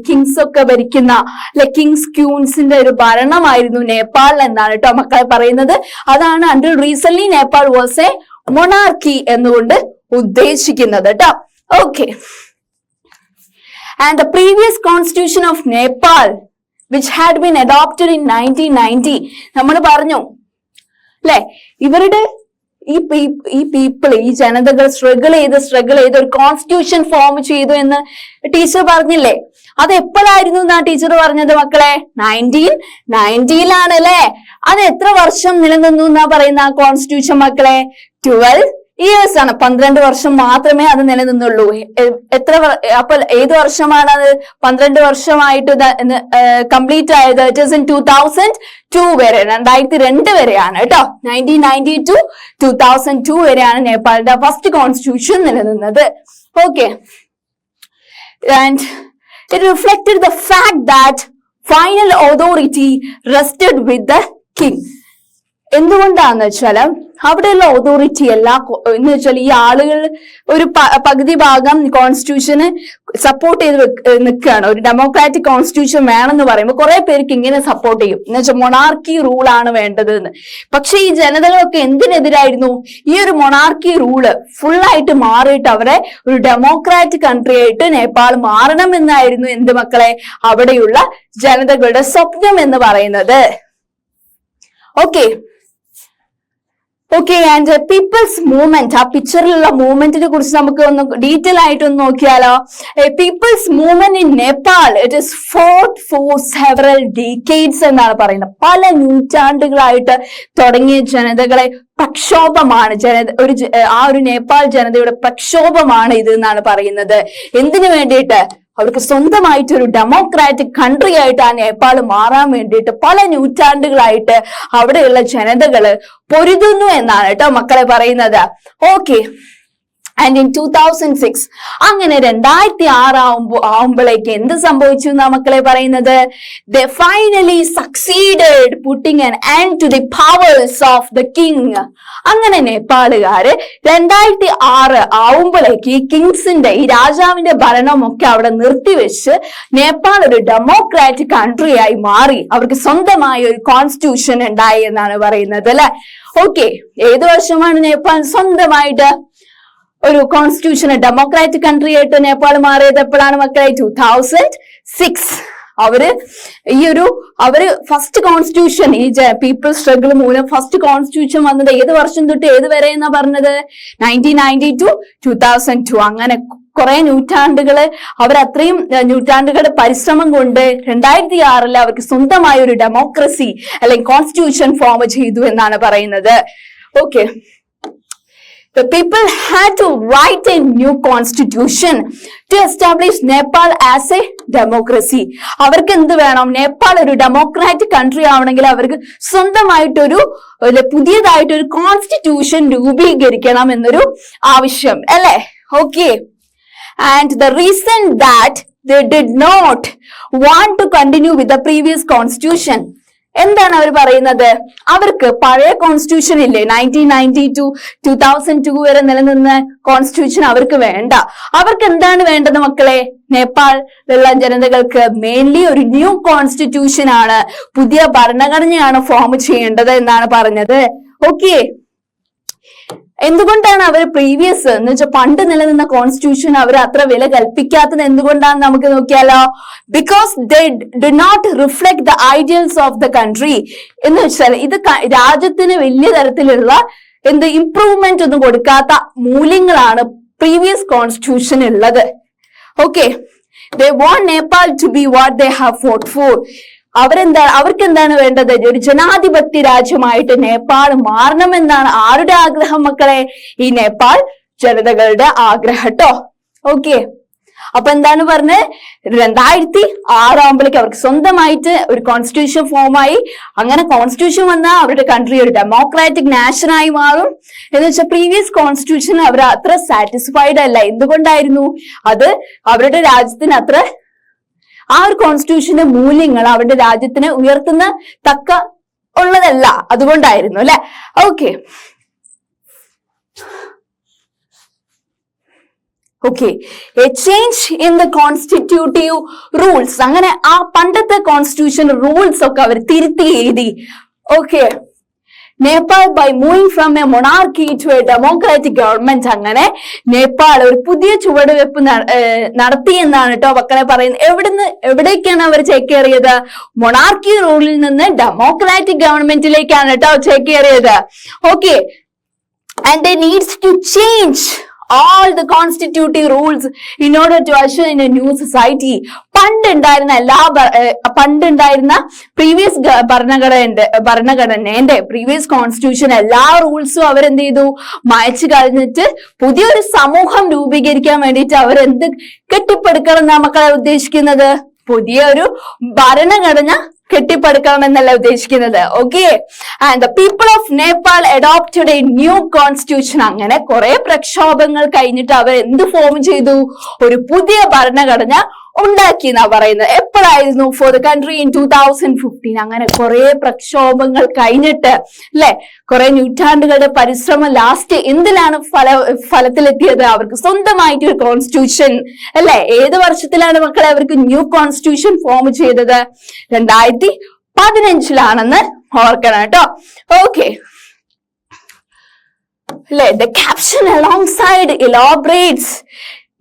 കിങ്സ് ഒക്കെ ഭരിക്കുന്ന അല്ലെ, കിങ്സ് ക്യൂൻസിന്റെ ഒരു ഭരണമായിരുന്നു നേപ്പാളിൽ എന്നാണ് കേട്ടോ മക്കളെ പറയുന്നത്. അതാണ് until recently Nepal was a monarchy എന്നുകൊണ്ട് ഉദ്ദേശിക്കുന്നത് കേട്ടോ. Okay, and the previous constitution of Nepal which had been adopted in 1990, നമ്മൾ പറഞ്ഞു അല്ലെ, ഇവരുടെ ഈ പീപ്പിൾ, ഈ ജനതകൾ സ്ട്രഗിൾ ചെയ്ത് ഒരു കോൺസ്റ്റിറ്റ്യൂഷൻ ഫോം ചെയ്തു എന്ന് ടീച്ചർ പറഞ്ഞില്ലേ? അത് എപ്പോഴായിരുന്നു എന്നാ ടീച്ചർ പറഞ്ഞത് മക്കളെ? 1990 അല്ലെ. അത് എത്ര വർഷം നിലനിന്നു എന്നാ പറയുന്ന ആ കോൺസ്റ്റിറ്റ്യൂഷൻ മക്കളെ? 12 years ആണ്. 12 വർഷം മാത്രമേ അത് നിലനിന്നുള്ളൂ. അപ്പൊ ഏത് വർഷമാണ് അത് 12 വർഷമായിട്ട് കംപ്ലീറ്റ് ആയത്? ഇറ്റ് ഈസ് ഇൻ 2002 വരെ, 2002 വരെയാണ് കേട്ടോ. 1990 to 2002 വരെയാണ് നേപ്പാളിന്റെ ഫസ്റ്റ് കോൺസ്റ്റിറ്റ്യൂഷൻ നിലനിന്നത്. Okay, and it reflected the fact that final authority rested with the king. എന്തുകൊണ്ടാന്ന് വെച്ചാല് അവിടെയുള്ള അതോറിറ്റി എന്ന് വെച്ചാൽ ഈ ആളുകൾ ഒരു പകുതി ഭാഗം കോൺസ്റ്റിറ്റ്യൂഷന് സപ്പോർട്ട് ചെയ്ത് നിൽക്കുകയാണ്. ഒരു ഡെമോക്രാറ്റിക് കോൺസ്റ്റിറ്റ്യൂഷൻ വേണമെന്ന് പറയുമ്പോൾ കുറെ പേർക്ക് ഇങ്ങനെ സപ്പോർട്ട് ചെയ്യും, എന്ന് വെച്ചാൽ മൊണാർക്കി റൂൾ ആണ് വേണ്ടത് എന്ന്. പക്ഷെ ഈ ജനതകളൊക്കെ എന്തിനെതിരായിരുന്നു? ഈ ഒരു മൊണാർക്കി റൂള് ഫുള്ളായിട്ട് മാറിയിട്ട് അവരെ ഒരു ഡെമോക്രാറ്റിക് കൺട്രി ആയിട്ട് നേപ്പാൾ മാറണം എന്നായിരുന്നു എന്ത് മക്കളെ? അവിടെയുള്ള ജനതകളുടെ സ്വപ്നം എന്ന് പറയുന്നത്. ഓക്കെ, ആൻഡ് പീപ്പിൾസ് മൂവ്മെന്റ്, ആ പിക്ചറിലുള്ള മൂവ്മെന്റിനെ കുറിച്ച് നമുക്ക് ഒന്ന് ഡീറ്റെയിൽ ആയിട്ടൊന്ന് നോക്കിയാലോ? People's movement in Nepal it is fought for several decades എന്നാണ് പറയുന്നത്. പല നൂറ്റാണ്ടുകളായിട്ട് തുടങ്ങിയ ജനതകളെ പ്രക്ഷോഭമാണ് ആ ഒരു നേപ്പാൾ ജനതയുടെ പ്രക്ഷോഭമാണ് ഇത് എന്നാണ് പറയുന്നത്. എന്തിനു വേണ്ടിയിട്ട്? അവർക്ക് സ്വന്തമായിട്ട് ഒരു ഡെമോക്രാറ്റിക് കൺട്രി ആയിട്ട് ആ നേപ്പാൾ മാറാൻ വേണ്ടിയിട്ട് പല നൂറ്റാണ്ടുകളായിട്ട് അവിടെയുള്ള ജനതകള് പൊരുതുന്നു എന്നാണ് കേട്ടോ മക്കളെ പറയുന്നത്. ഓക്കെ, ആൻഡ് ഇൻ 2006 അങ്ങനെ 2006 ആവുമ്പോഴേക്ക് എന്ത് സംഭവിച്ചു എന്നാ മക്കളെ പറയുന്നത്? they finally succeeded putting an end to the powers of the king. അങ്ങനെ നേപ്പാളുകാര് 2006 ആവുമ്പോഴേക്ക് ഈ കിങ്സിന്റെ, ഈ രാജാവിന്റെ ഭരണമൊക്കെ അവിടെ നിർത്തിവെച്ച് നേപ്പാൾ ഒരു ഡെമോക്രാറ്റിക് കൺട്രി ആയി മാറി. അവർക്ക് സ്വന്തമായ ഒരു കോൺസ്റ്റിറ്റ്യൂഷൻ ഉണ്ടായി എന്നാണ് പറയുന്നത് അല്ലെ. ഓക്കെ, ഏത് വർഷമാണ് നേപ്പാൾ സ്വന്തമായിട്ട് ഒരു കോൺസ്റ്റിറ്റ്യൂഷൻ ഡെമോക്രാറ്റിക് കൺട്രി ആയിട്ട് നേപ്പാൾ മാറിയത്? എപ്പോഴാണ് മക്കളെ? 2006. അവര് ഫസ്റ്റ് കോൺസ്റ്റിറ്റ്യൂഷൻ, ഈ പീപ്പിൾ സ്ട്രഗിൾ മൂലം ഫസ്റ്റ് കോൺസ്റ്റിറ്റ്യൂഷൻ വന്നത് ഏത് വർഷം തൊട്ട് ഏത് വരെ എന്നാ പറഞ്ഞത്? 1990 to 2002. അങ്ങനെ കുറെ നൂറ്റാണ്ടുകള് അവരത്രയും നൂറ്റാണ്ടുകളുടെ പരിശ്രമം കൊണ്ട് 2006 അവർക്ക് സ്വന്തമായ ഒരു ഡെമോക്രസി അല്ലെങ്കിൽ കോൺസ്റ്റിറ്റ്യൂഷൻ ഫോം ചെയ്തു എന്നാണ് പറയുന്നത്. Okay, The people had to write a new constitution to establish Nepal as a democracy. അവർക്ക് എന്ത് വേണം? നേപ്പാൾ ഒരു ഡെമോക്രാറ്റിക് കൺട്രി ആവണമെങ്കിൽ അവർക്ക് സ്വന്തമായിട്ടൊരു പുതിയതായിട്ടൊരു കോൺസ്റ്റിറ്റ്യൂഷൻ രൂപീകരിക്കണം എന്നൊരു ആവശ്യം അല്ലെ? Okay. And the reason that they did not want to continue with the previous constitution, എന്താണ് അവർ പറയുന്നത്? അവർക്ക് പഴയ കോൺസ്റ്റിറ്റ്യൂഷൻ ഇല്ലേ, 1992 2002 വരെ നിലനിന്ന കോൺസ്റ്റിറ്റ്യൂഷൻ അവർക്ക് വേണ്ട. അവർക്ക് എന്താണ് വേണ്ടത് മക്കളെ? നേപ്പാളിലുള്ള ജനതകൾക്ക് മെയിൻലി ഒരു ന്യൂ കോൺസ്റ്റിറ്റ്യൂഷൻ ആണ്, പുതിയ ഭരണഘടനയാണ് ഫോം ചെയ്യേണ്ടത് എന്നാണ് പറഞ്ഞത്. ഓക്കെ. എന്തുകൊണ്ടാണ് അവർ പ്രീവിയസ് എന്ന് വെച്ചാൽ പണ്ട് നിലനിന്ന കോൺസ്റ്റിറ്റ്യൂഷൻ അവർ അത്ര വില കൽപ്പിക്കാത്തത് എന്തുകൊണ്ടാണ് നമുക്ക് നോക്കിയാലോ? Because they do not reflect the ideals of the country. എന്ന് വെച്ചാൽ ഇത് രാജ്യത്തിന് വലിയ തരത്തിലുള്ള ഇംപ്രൂവ്മെന്റ് ഒന്നും കൊടുക്കാത്ത മൂല്യങ്ങളാണ് പ്രീവിയസ് കോൺസ്റ്റിറ്റ്യൂഷൻ ഉള്ളത്. Okay. They want Nepal to be what they have fought for. അവർക്ക് എന്താണ് വേണ്ടത്? ഒരു ജനാധിപത്യ രാജ്യമായിട്ട് നേപ്പാൾ മാറണമെന്നാണ് ആരുടെ ആഗ്രഹം മക്കളെ? ഈ നേപ്പാൾ ജനതകളുടെ ആഗ്രഹം ട്ടോ. ഓക്കെ. അപ്പൊ എന്താണ് പറഞ്ഞത്? 2006 അവർക്ക് സ്വന്തമായിട്ട് ഒരു കോൺസ്റ്റിറ്റ്യൂഷൻ ഫോമായി. അങ്ങനെ കോൺസ്റ്റിറ്റ്യൂഷൻ വന്നാൽ അവരുടെ കൺട്രി ഒരു ഡെമോക്രാറ്റിക് നാഷനായി മാറും. എന്ന് വെച്ചാൽ പ്രീവിയസ് കോൺസ്റ്റിറ്റ്യൂഷൻ അവർ അത്ര സാറ്റിസ്ഫൈഡ് അല്ല. എന്തുകൊണ്ടായിരുന്നു? അത് അവരുടെ രാജ്യത്തിന് അത്ര ആ ഒരു കോൺസ്റ്റിറ്റ്യൂഷന്റെ മൂല്യങ്ങൾ അവരുടെ രാജ്യത്തിന് ഉയർത്തുന്ന തക്ക ഉള്ളതല്ല, അതുകൊണ്ടായിരുന്നു അല്ലെ? Okay. Okay. A change in the constitutive rules. അങ്ങനെ ആ പണ്ടത്തെ കോൺസ്റ്റിറ്റ്യൂഷൻ റൂൾസ് ഒക്കെ അവർ തിരുത്തി എഴുതി. Okay. Nepal by moving from a monarchy to a democratic government. അങ്ങനെ നേപ്പാൾ ഒരു പുതിയ ചുവടുവെപ്പ് നടത്തി എന്നാണ് കേട്ടോ മക്കളെ പറയുന്നത്. എവിടേക്കാണ് അവർ ചേക്കേറിയത്? മൊണാർക്കി റൂളിൽ നിന്ന് ഡെമോക്രാറ്റിക് ഗവൺമെന്റിലേക്കാണ് കേട്ടോ ചേക്കേറിയത്. Okay. And they needs to change all the constitutive rules in order to usher in a new society. പണ്ടുണ്ടായിരുന്ന പ്രീവിയസ് ഭരണഘടനയുടെ പ്രീവിയസ് കോൺസ്റ്റിറ്റ്യൂഷൻ എല്ലാ റൂൾസും അവരെന്ത് ചെയ്തു? മായ്ച്ചു കളഞ്ഞിട്ട് പുതിയൊരു സമൂഹം രൂപീകരിക്കാൻ വേണ്ടിയിട്ട് അവരെന്ത് കെട്ടിപ്പടുക്കണം എന്നാ മക്കളെ ഉദ്ദേശിക്കുന്നത്? പുതിയൊരു ഭരണഘടന കെട്ടിപ്പടുക്കണം എന്നല്ല ഉദ്ദേശിക്കുന്നത്. Okay. And the people of Nepal adopted A new constitution. അങ്ങനെ കുറെ പ്രക്ഷോഭങ്ങൾ കഴിഞ്ഞിട്ട് അവർ എന്ത് ഫോം ചെയ്തു? ഒരു പുതിയ ഭരണഘടന ഉണ്ടാക്കി എന്നാ പറയുന്നത്. എപ്പോഴായിരുന്നു? For the country in 2015. അങ്ങനെ കുറെ പ്രക്ഷോഭങ്ങൾ കഴിഞ്ഞിട്ട് അല്ലെ, കുറെ നൂറ്റാണ്ടുകളുടെ പരിശ്രമം ലാസ്റ്റ് എന്തിലാണ് ഫലത്തിലെത്തിയത്? അവർക്ക് സ്വന്തമായിട്ട് ഒരു കോൺസ്റ്റിറ്റ്യൂഷൻ അല്ലെ. ഏത് വർഷത്തിലാണ് മക്കളെ അവർക്ക് ന്യൂ കോൺസ്റ്റിറ്റ്യൂഷൻ ഫോം ചെയ്തത്? 2015 ഓർക്കണം കേട്ടോ. Okay. The caption alongside elaborates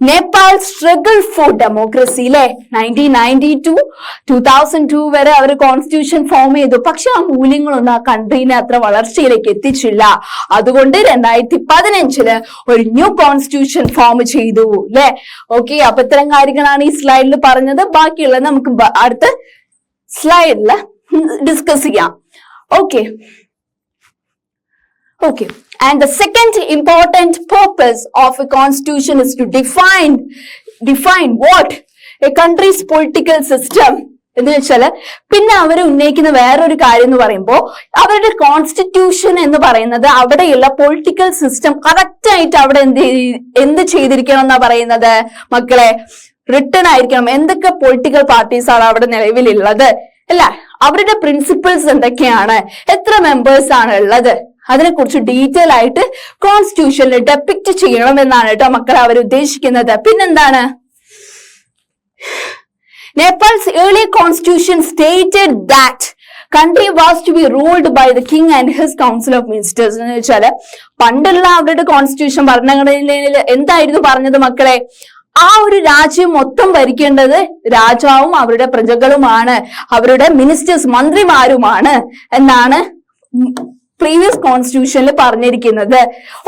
Nepal's struggle for democracy. 1992 2002 വരെ അവർ കോൺസ്റ്റിറ്റ്യൂഷൻ ഫോം ചെയ്തു. പക്ഷെ ആ മൂല്യങ്ങളൊന്നും ആ കൺട്രീനെ അത്ര വളർച്ചയിലേക്ക് എത്തിച്ചില്ല. അതുകൊണ്ട് 2015 ഒരു ന്യൂ കോൺസ്റ്റിറ്റ്യൂഷൻ ഫോം ചെയ്തു അല്ലെ. ഓക്കെ. അപ്പൊ ഇത്തരം കാര്യങ്ങളാണ് ഈ സ്ലൈഡിൽ പറഞ്ഞത്. ബാക്കിയുള്ളത് നമുക്ക് അടുത്ത സ്ലൈഡിൽ ഡിസ്കസ് ചെയ്യാം. Okay. Okay. And the second important purpose of a constitution is to define what a country's political system. എന്ന് വെച്ചാല് പിന്നെ അവർ ഉന്നയിക്കുന്ന വേറൊരു കാര്യം എന്ന് പറയുമ്പോൾ അവരുടെ കോൺസ്റ്റിറ്റ്യൂഷൻ എന്ന് പറയുന്നത് അവിടെയുള്ള പൊളിറ്റിക്കൽ സിസ്റ്റം കറക്റ്റ് ആയിട്ട് അവിടെ എന്ത് ചെയ്തിരിക്കണം എന്നാ പറയുന്നത് മക്കളെ? റിട്ടൺ ആയിരിക്കണം. എന്തൊക്കെ പൊളിറ്റിക്കൽ പാർട്ടീസ് ആണ് അവിടെ നിലവിലുള്ളത് അല്ല, അവരുടെ പ്രിൻസിപ്പിൾസ് എന്തൊക്കെയാണ്, എത്ര മെമ്പേഴ്സ് ആണ് ഉള്ളത്, അതിനെക്കുറിച്ച് ഡീറ്റെയിൽ ആയിട്ട് കോൺസ്റ്റിറ്റ്യൂഷനിൽ ഡെപ്പിക്ട് ചെയ്യണം എന്നാണ് കേട്ടോ മക്കളെ അവർ ഉദ്ദേശിക്കുന്നത്. പിന്നെന്താണ്? Nepal's early constitution stated that country was to be ruled by the king and his council of ministers. എന്ന് വെച്ചാല് പണ്ടുള്ള അവരുടെ കോൺസ്റ്റിറ്റ്യൂഷൻ ഭരണഘടനയിൽ എന്തായിരുന്നു പറഞ്ഞത് മക്കളെ? ആ ഒരു രാജ്യം മൊത്തം ഭരിക്കേണ്ടത് രാജാവും അവരുടെ പ്രജകളുമാണ്, അവരുടെ മിനിസ്റ്റേഴ്സ് മന്ത്രിമാരുമാണ് എന്നാണ് പ്രീവിയസ് കോൺസ്റ്റിറ്റ്യൂഷനിൽ പറഞ്ഞിരിക്കുന്നത്.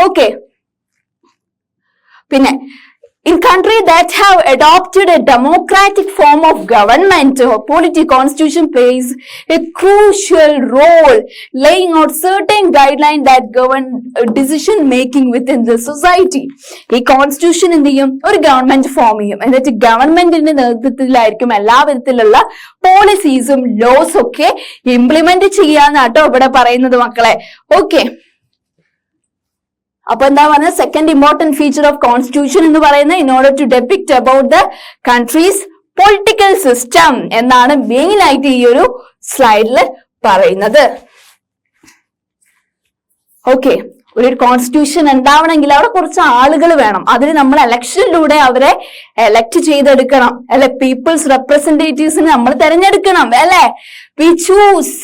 ഓക്കെ. പിന്നെ In countries that have adopted a democratic form of government or polity, constitution plays a crucial role, laying out certain guidelines that govern decision making within the society. ഈ കോൺസ്റ്റിറ്റ്യൂഷൻ എന്ത് ചെയ്യും? ഒരു ഗവൺമെന്റ് ഫോം ചെയ്യും. എന്നിട്ട് ഗവൺമെന്റിന്റെ നേതൃത്വത്തിലായിരിക്കും എല്ലാ വിധത്തിലുള്ള പോളിസീസും ലോസും ഒക്കെ ഇംപ്ലിമെന്റ് ചെയ്യാന്നാട്ടോ ഇവിടെ പറയുന്നത് മക്കളെ. ഓക്കെ, അപ്പൊ എന്താ പറഞ്ഞത്? Second important feature of constitution എന്ന് പറയുന്നത് in order to depict about the countries political system എന്നാണ് മെയിൻ ആയിട്ട് ഈ ഒരു സ്ലൈഡിൽ പറയുന്നത്. ഓക്കെ, ഒരു കോൺസ്റ്റിറ്റ്യൂഷൻ ഉണ്ടാവണമെങ്കിൽ അവിടെ കുറച്ച് ആളുകൾ വേണം. അതിന് നമ്മൾ ഇലക്ഷനിലൂടെ അവരെ എലക്ട് ചെയ്തെടുക്കണം അല്ലെ? പീപ്പിൾസ് റെപ്രസെന്റേറ്റീവ്സിനെ നമ്മൾ തെരഞ്ഞെടുക്കണം അല്ലെ? We choose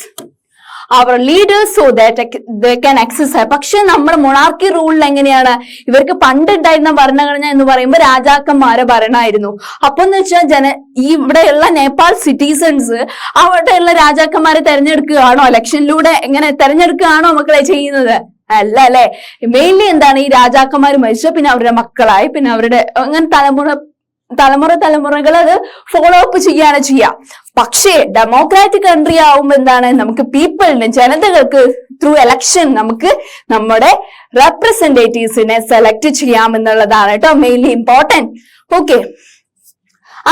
our leaders so that they can exercise. പക്ഷെ നമ്മുടെ മൊണാർക്കി റൂളിൽ എങ്ങനെയാണ്? ഇവർക്ക് പണ്ടുണ്ടായിരുന്ന ഭരണഘടന എന്ന് പറയുമ്പോൾ രാജാക്കന്മാരെ ഭരണമായിരുന്നു. അപ്പൊ എന്ന് വെച്ചാൽ ഇവിടെയുള്ള നേപ്പാൾ സിറ്റിസൺസ് അവിടെയുള്ള രാജാക്കന്മാരെ തെരഞ്ഞെടുക്കുകയാണോ? ഇലക്ഷനിലൂടെ എങ്ങനെ തെരഞ്ഞെടുക്കുകയാണോ മക്കളെ ചെയ്യുന്നത്? അല്ല അല്ലെ? മെയിൻലി എന്താണ്? ഈ രാജാക്കന്മാർ മരിച്ചു, പിന്നെ അവരുടെ മക്കളായി, പിന്നെ അവരുടെ അങ്ങനെ തലമുറകൾ അത് ഫോളോ അപ്പ് ചെയ്യാണ് ചെയ്യുക. പക്ഷേ ഡെമോക്രാറ്റിക് കൺട്രി ആവുമ്പോ എന്താണ്? നമുക്ക് പീപ്പിളിന്, ജനതകൾക്ക് ത്രൂ എലക്ഷൻ നമുക്ക് നമ്മുടെ റെപ്രസെന്റേറ്റീവ്സിനെ സെലക്ട് ചെയ്യാമെന്നുള്ളതാണ് കേട്ടോ മെയിൻലി ഇമ്പോർട്ടന്റ്. ഓക്കെ,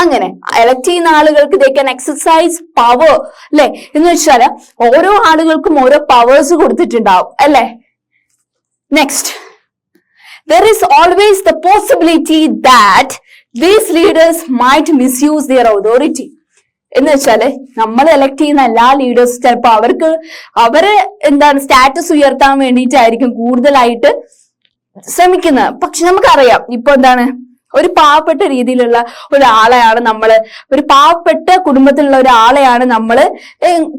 അങ്ങനെ എലക്ട് ചെയ്യുന്ന ആളുകൾക്ക് ദേ ക്യാൻ എക്സസൈസ് പവർ അല്ലെ? എന്ന് വെച്ചാല് ഓരോ ആളുകൾക്കും ഓരോ പവേഴ്സ് കൊടുത്തിട്ടുണ്ടാവും അല്ലെ? Next, there is always the possibility that these leaders might misuse their authority. എന്ന് വെച്ചാല് നമ്മൾ എലക്ട് ചെയ്യുന്ന എല്ലാ ലീഡേഴ്സും ചിലപ്പോ അവരെ എന്താണ് സ്റ്റാറ്റസ് ഉയർത്താൻ വേണ്ടിയിട്ടായിരിക്കും കൂടുതലായിട്ട് ശ്രമിക്കുന്നത്. പക്ഷെ നമുക്കറിയാം ഇപ്പൊ എന്താണ്, ഒരു പാവപ്പെട്ട രീതിയിലുള്ള ഒരാളെയാണ് നമ്മള്, ഒരു പാവപ്പെട്ട കുടുംബത്തിലുള്ള ഒരാളെയാണ് നമ്മള്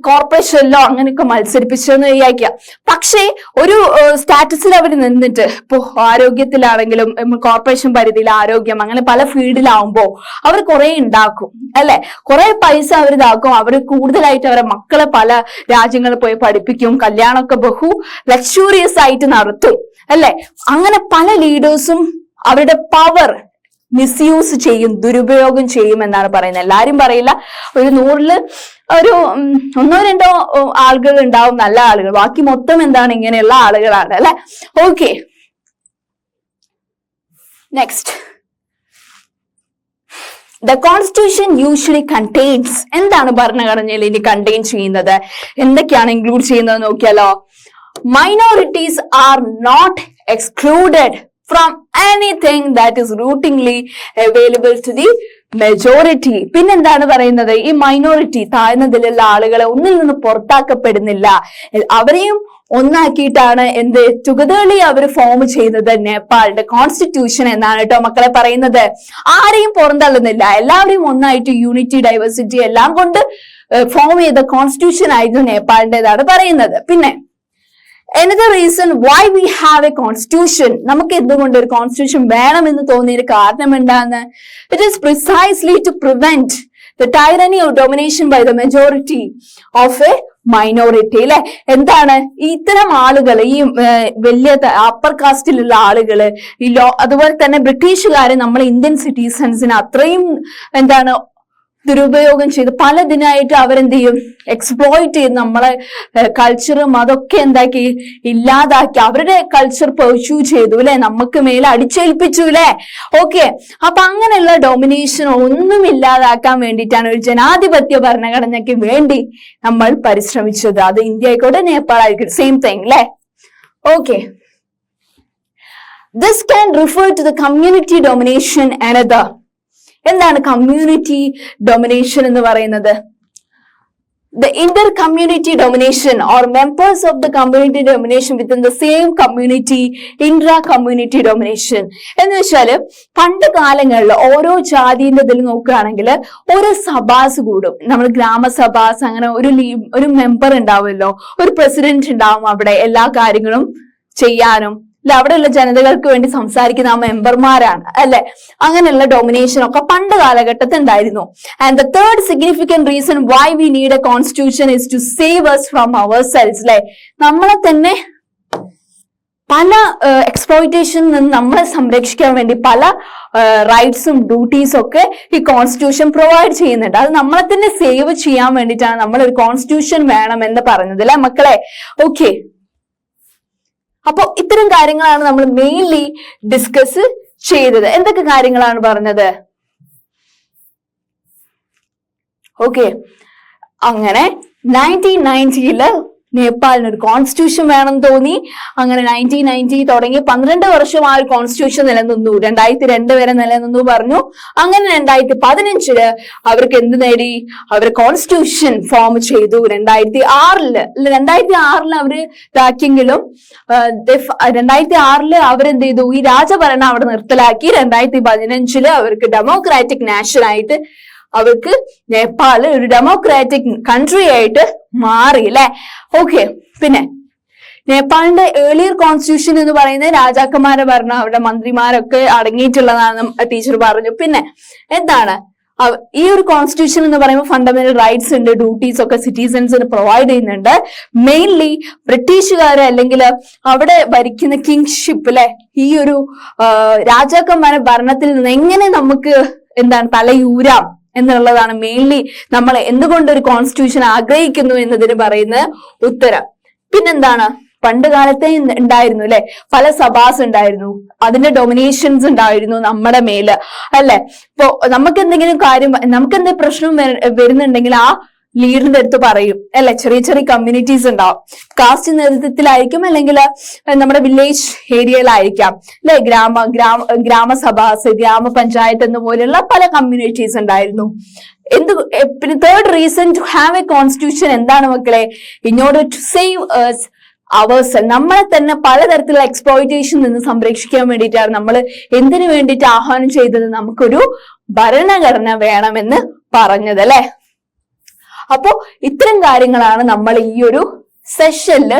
കോർപ്പറേഷനിലോ അങ്ങനെയൊക്കെ മത്സരിപ്പിച്ചെന്ന് വിചാരിക്കുക. പക്ഷേ ഒരു സ്റ്റാറ്റസിൽ അവർ നിന്നിട്ട് ഇപ്പോ ആരോഗ്യത്തിലാണെങ്കിലും കോർപ്പറേഷൻ പരിധിയിൽ ആരോഗ്യം അങ്ങനെ പല ഫീൽഡിലാവുമ്പോ അവർ കുറെ ഉണ്ടാക്കും അല്ലെ? കുറെ പൈസ അവർ ഇതാക്കും. അവർ കൂടുതലായിട്ട് അവരെ മക്കളെ പല രാജ്യങ്ങളിൽ പോയി പഠിപ്പിക്കും, കല്യാണമൊക്കെ ബഹു ലക്ഷൂറിയസ് ആയിട്ട് നടത്തും അല്ലെ? അങ്ങനെ പല ലീഡേഴ്സും അവരുടെ പവർ മിസ്യൂസ് ചെയ്യും, ദുരുപയോഗം ചെയ്യും എന്നാണ് പറയുന്നത്. എല്ലാരും പറയില്ല, ഒരു 100ല് ഒരു 1-2 ആളുകൾ ഉണ്ടാവും നല്ല ആളുകൾ, ബാക്കി മൊത്തം എന്താണ് ഇങ്ങനെയുള്ള ആളുകളാണ് അല്ലെ? Okay, next, the constitution usually contains. എന്താണ് ഭരണഘടനയിൽ ഇനി കണ്ടെയ്ൻ ചെയ്യുന്നത്? എന്തൊക്കെയാണ് ഇൻക്ലൂഡ് ചെയ്യുന്നത് നോക്കിയാലോ? Minorities are not excluded from anything that is routinely available to the majority. പിന്നെന്താണ് പറയുന്നത്? ഈ മൈനോറിറ്റി താഴ്ന്നതിലുള്ള ആളുകളെ ഒന്നിൽ നിന്ന് പുറത്താക്കപ്പെടുന്നില്ല. അവരെയും ഒന്നാക്കിയിട്ടാണ് എന്ത് ടുഗദർലി അവർ ഫോം ചെയ്തത് നേപ്പാളിന്റെ കോൺസ്റ്റിറ്റ്യൂഷൻ എന്നാണ് കേട്ടോ മക്കളെ പറയുന്നത്. ആരെയും പുറന്തള്ളുന്നില്ല, എല്ലാവരെയും ഒന്നായിട്ട് യൂണിറ്റി ഡൈവേഴ്സിറ്റി എല്ലാം കൊണ്ട് ഫോം ചെയ്ത കോൺസ്റ്റിറ്റ്യൂഷൻ ആയിരുന്നു നേപ്പാളിന്റേതാണ് പറയുന്നത്. പിന്നെ another reason why we have a constitution, നമുക്ക് എന്തുകൊണ്ട് ഒരു കോൺസ്റ്റിറ്റ്യൂഷൻ വേണമെന്ന് തോന്നിയ കാരണം എന്താണ്? It is precisely to prevent the tyranny or domination by the majority of a minority അല്ലെ? എന്താണ് ഇത്തരം ആളുകൾ, ഈ വലിയ അപ്പർ കാസ്റ്റിലുള്ള ആളുകള്, അതുപോലെ തന്നെ ബ്രിട്ടീഷുകാരെ നമ്മളെ ഇന്ത്യൻ സിറ്റിസൺസിന് അത്രയും എന്താണ് ദുരുപയോഗം ചെയ്ത് പലതിനായിട്ട് അവരെന്ത് ചെയ്യും? എക്സ്പ്ലോയിറ്റ് ചെയ്ത് നമ്മളെ കൾച്ചറും അതൊക്കെ എന്താക്കി ഇല്ലാതാക്കി അവരുടെ കൾച്ചർ പെർസ്യൂ ചെയ്തു അല്ലെ? നമുക്ക് മേലെ അടിച്ചേൽപ്പിച്ചു അല്ലെ? ഓക്കെ, അപ്പൊ അങ്ങനെയുള്ള ഡൊമിനേഷൻ ഒന്നും ഇല്ലാതാക്കാൻ വേണ്ടിയിട്ടാണ് ഒരു ജനാധിപത്യ ഭരണഘടനയ്ക്ക് വേണ്ടി നമ്മൾ പരിശ്രമിച്ചത്. അത് ഇന്ത്യ ആയിക്കോട്ടെ നേപ്പാൾ ആയിക്കോട്ടെ സെയിം തിങ് അല്ലെ? Okay, this can refer to the community domination another. എന്താണ് കമ്മ്യൂണിറ്റി ഡൊമിനേഷൻ എന്ന് പറയുന്നത്? The inter-community domination or members of the community domination within the same community, intra-community domination. എന്ന് വെച്ചാല് പണ്ട് കാലങ്ങളിൽ ഓരോ ജാതിന്റെ ഇതിൽ നോക്കുകയാണെങ്കിൽ ഓരോ സഭാസ് കൂടും. നമ്മൾ ഗ്രാമസഭാസ് അങ്ങനെ ഒരു മെമ്പർ ഉണ്ടാവുമല്ലോ, ഒരു പ്രസിഡന്റ് ഉണ്ടാവും അവിടെ എല്ലാ കാര്യങ്ങളും ചെയ്യാനും അവിടെയുള്ള ജനതകൾക്ക് വേണ്ടി സംസാരിക്കുന്ന ആ മെമ്പർമാരാണ് അല്ലെ? അങ്ങനെയുള്ള ഡൊമിനേഷൻ ഒക്കെ പണ്ട് കാലഘട്ടത്തിൽ ഉണ്ടായിരുന്നു. And the third significant reason why we need a constitution is to save us from ourselves അല്ലെ? നമ്മളെ തന്നെ പല എക്സ്പ്ലോയിറ്റേഷനിൽ നിന്ന് നമ്മളെ സംരക്ഷിക്കാൻ വേണ്ടി പല റൈറ്റ്സും ഡ്യൂട്ടീസും ഒക്കെ ഈ കോൺസ്റ്റിറ്റ്യൂഷൻ പ്രൊവൈഡ് ചെയ്യുന്നുണ്ട്. അത് നമ്മളെ തന്നെ സേവ് ചെയ്യാൻ വേണ്ടിയിട്ടാണ് നമ്മൾ ഒരു കോൺസ്റ്റിറ്റ്യൂഷൻ വേണം എന്ന് പറഞ്ഞത് അല്ലെ മക്കളെ? ഓക്കെ, അപ്പൊ ഇത്തരം കാര്യങ്ങളാണ് നമ്മൾ മെയിൻലി ഡിസ്കസ് ചെയ്തത്. എന്തൊക്കെ കാര്യങ്ങളാണ് പറഞ്ഞത്? ഓക്കെ, അങ്ങനെ 1990 നേപ്പാളിന് ഒരു കോൺസ്റ്റിറ്റ്യൂഷൻ വേണം തോന്നി. അങ്ങനെ 1990 തുടങ്ങി 12 വർഷം ആ ഒരു കോൺസ്റ്റിറ്റ്യൂഷൻ നിലനിന്നു. 2002 വരെ നിലനിന്നു പറഞ്ഞു. അങ്ങനെ 2015 അവർക്ക് എന്ത് നേടി? അവർ കോൺസ്റ്റിറ്റ്യൂഷൻ ഫോം ചെയ്തു. 2006 അവര് ഇതാക്കിയെങ്കിലും 2006 അവരെന്ത് ചെയ്തു? ഈ രാജഭരണം അവിടെ നിർത്തലാക്കി. 2015 അവർക്ക് ഡെമോക്രാറ്റിക് നാഷൻ ആയിട്ട് അവർക്ക് നേപ്പാള് ഒരു ഡെമോക്രാറ്റിക് കൺട്രി ആയിട്ട് മാറി അല്ലെ? ഓക്കെ, പിന്നെ നേപ്പാളിന്റെ ഏർലിയർ കോൺസ്റ്റിറ്റ്യൂഷൻ എന്ന് പറയുന്നത് രാജാക്കന്മാരെ ഭരണം, അവരുടെ മന്ത്രിമാരൊക്കെ അടങ്ങിയിട്ടുള്ളതാണെന്ന് ടീച്ചർ പറഞ്ഞു. പിന്നെ എന്താണ് ഈ ഒരു കോൺസ്റ്റിറ്റ്യൂഷൻ എന്ന് പറയുമ്പോൾ ഫണ്ടമെന്റൽ റൈറ്റ്സ് ഉണ്ട്, ഡ്യൂട്ടീസ് ഒക്കെ സിറ്റിസൺസിന് പ്രൊവൈഡ് ചെയ്യുന്നുണ്ട്. മെയിൻലി ബ്രിട്ടീഷുകാര് അല്ലെങ്കിൽ അവിടെ ഭരിക്കുന്ന കിങ്ഷിപ്പ് അല്ലെ, ഈ ഒരു രാജാക്കന്മാരെ ഭരണത്തിൽ നിന്ന് എങ്ങനെ നമുക്ക് തലയൂരാം എന്നുള്ളതാണ് മെയിൻലി നമ്മൾ എന്തുകൊണ്ട് ഒരു കോൺസ്റ്റിറ്റ്യൂഷൻ ആഗ്രഹിക്കുന്നു എന്നതിന് പറയുന്ന ഉത്തരം. പിന്നെന്താണ്? പണ്ട് കാലത്തെ ഉണ്ടായിരുന്നു അല്ലെ, പല സഭാസ് ഉണ്ടായിരുന്നു, അതിന്റെ ഡൊമിനേഷൻസ് ഉണ്ടായിരുന്നു നമ്മുടെ മേല് അല്ലെ. ഇപ്പൊ നമുക്ക് എന്തെങ്കിലും പ്രശ്നം വരുന്നുണ്ടെങ്കിൽ ആ ലീഡറിന്റെ അടുത്ത് പറയും അല്ലെ. ചെറിയ ചെറിയ കമ്മ്യൂണിറ്റീസ് ഉണ്ടാവും, കാസ്റ്റ് നേതൃത്വത്തിലായിരിക്കും അല്ലെങ്കിൽ നമ്മുടെ വില്ലേജ് ഏരിയയിലായിരിക്കാം അല്ലെ, ഗ്രാമസഭാസ്, ഗ്രാമപഞ്ചായത്ത് എന്ന പോലെയുള്ള പല കമ്മ്യൂണിറ്റീസ് ഉണ്ടായിരുന്നു. പിന്നെ third reason to have a constitution എന്താണ് മക്കളെ? In order to save ourself, നമ്മളെ തന്നെ പലതരത്തിലുള്ള എക്സ്പ്ലോയിറ്റേഷൻ നിന്ന് സംരക്ഷിക്കാൻ വേണ്ടിയിട്ടാണ് നമ്മൾ എന്തിനു വേണ്ടിയിട്ട് ആഹ്വാനം ചെയ്തത്? നമുക്കൊരു ഭരണഘടന വേണമെന്ന് പറഞ്ഞത് അല്ലെ. അപ്പോ ഇത്തരം കാര്യങ്ങളാണ് നമ്മൾ ഈ ഒരു സെഷനിൽ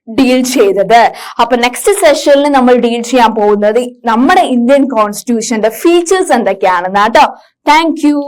ഡീൽ ചെയ്തത്. അപ്പൊ നെക്സ്റ്റ് സെഷനിൽ നമ്മൾ ഡീൽ ചെയ്യാൻ പോകുന്നത് നമ്മുടെ ഇന്ത്യൻ കോൺസ്റ്റിറ്റ്യൂഷന്റെ ഫീച്ചേഴ്സ് എന്തൊക്കെയാണെന്ന് കേട്ടോ. Thank you.